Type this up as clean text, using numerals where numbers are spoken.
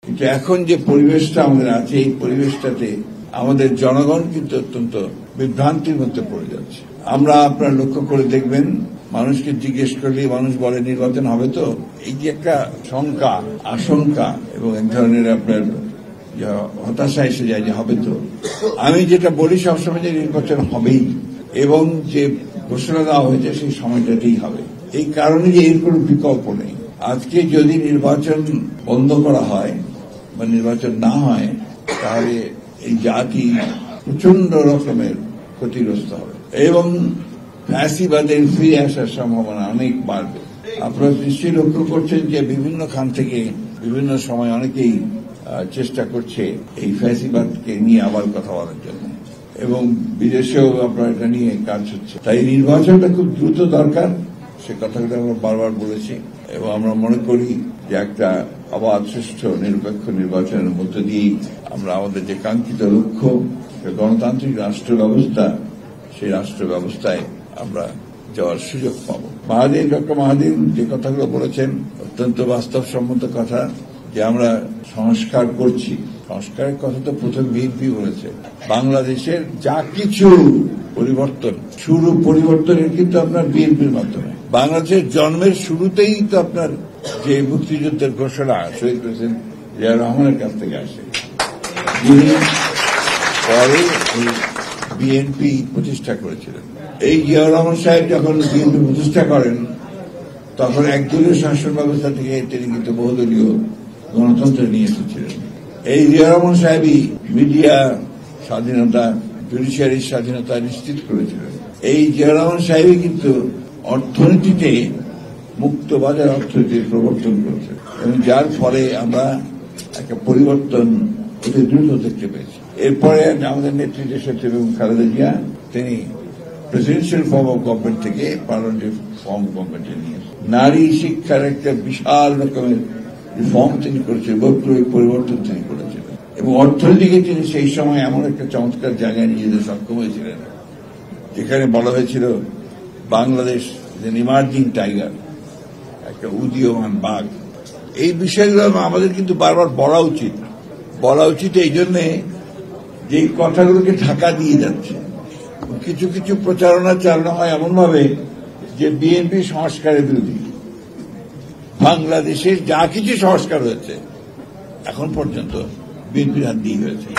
কিন্তু এখন যে পরিবেশটা আমাদের আছে, এই পরিবেশটাতে আমাদের জনগণ কিন্তু অত্যন্ত বিভ্রান্তির মধ্যে পড়ে যাচ্ছে। আমরা আপনার লক্ষ্য করে দেখবেন, মানুষকে জিজ্ঞেস করলে মানুষ বলে নির্বাচন হবে তো, এই যে একটা শঙ্কা, আশঙ্কা এবং এক ধরনের আপনার হতাশা এসে যায় যে হবে তো। আমি যেটা বলি সবসময় যে নির্বাচন হবেই, এবং যে ঘোষণা দেওয়া হয়েছে সেই সময়টাতেই হবে। এই কারণে যে এর কোনো বিকল্প নেই। আজকে যদি নির্বাচন বন্ধ করা হয় বা নির্বাচন না হয়, তাহলে এই জাতি প্রচন্ড রকমের ক্ষতিগ্রস্ত হবে এবং ফ্যাসিবাদের ফিরে আসার সম্ভাবনা অনেক বাড়বে। আপনারা নিশ্চয়ই লক্ষ্য করছেন যে বিভিন্ন খান থেকে বিভিন্ন সময় অনেকেই চেষ্টা করছে এই ফ্যাসিবাদকে নিয়ে আবার কথা বলার জন্য, এবং বিদেশেও আপনার এটা নিয়ে কাজ হচ্ছে। তাই নির্বাচনটা খুব দ্রুত দরকার, সে কথাগুলো আমরা বারবার বলেছি, এবং আমরা মনে করি যে একটা অবাধ, সুষ্ঠু, নিরপেক্ষ নির্বাচনের মধ্য দিয়েই আমরা আমাদের যে কাঙ্ক্ষিত লক্ষ্য, গণতান্ত্রিক রাষ্ট্র ব্যবস্থা, সেই রাষ্ট্র ব্যবস্থায় আমরা যাওয়ার সুযোগ পাব। ডক্টর মাহাদিন যে কথাগুলো বলেছেন অত্যন্ত বাস্তবসম্মত কথা, যে আমরা সংস্কার করছি। সংস্কারের কথা তো প্রথম বিএনপি বলেছে। বাংলাদেশের যা কিছু পরিবর্তন, শুরু পরিবর্তনের কিন্তু আপনার বিএনপির মাধ্যমে। বাংলাদেশের জন্মের শুরুতেই তো আপনার যে মুক্তিযুদ্ধের ঘোষণা শহীদ প্রেসিডেন্ট জিয়া রহমানের কাছ থেকে আসে, যিনি পরে বিএনপি প্রতিষ্ঠা করেছিলেন। এই জিয়া রহমান সাহেব যখন বিএনপি প্রতিষ্ঠা করেন, তখন একদলীয় শাসন ব্যবস্থা থেকে তিনি কিন্তু বহুদলীয় গণতন্ত্র নিয়ে এসেছিলেন। এই জিয়া রহমান সাহেবই মিডিয়া স্বাধীনতা, জুডিশিয়ারির স্বাধীনতা নিশ্চিত করেছিলেন। এই জিয়া রহমান সাহেবই কিন্তু অর্থনীতিতে মুক্ত বাজার অর্থনীতির প্রবর্তন করেছেন, এবং যার ফলে আমরা একটা পরিবর্তন অতি দ্রুত দেখতে পেয়েছি। এরপরে আমাদের নেত্রী দেশনেত্রী বেগম খালেদা জিয়া, তিনি প্রেসিডেন্সিয়াল ফর্ম অফ গভর্নমেন্ট থেকে পার্লামেন্টারি ফর্ম অফ গভর্নমেন্টে নিয়ে নারী শিক্ষার একটা বিশাল রকমের রিফর্ম তিনি করেছিলেন, বৈপ্লবিক পরিবর্তন তিনি করেছিলেন, এবং অর্থনীতিকে তিনি সেই সময় এমন একটা চমৎকার জায়গায় নিয়ে যেতে সক্ষম হয়েছিলেন, যেখানে বলা হয়েছিল বাংলাদেশ ইমার্জিং টাইগার, একটা উদীয়মান বাঘ। এই বিষয়গুলো আমাদের কিন্তু বারবার বলা উচিত এই জন্যে যে কথাগুলোকে ঢাকা দিয়ে যাচ্ছে। কিছু কিছু প্রচারণা চালানো হয় এমনভাবে যে বিএনপি সংস্কারের বিরোধী। বাংলাদেশের যা কিছু সংস্কার হয়েছে এখন পর্যন্ত বিএনপির হাত দিয়ে হয়েছে।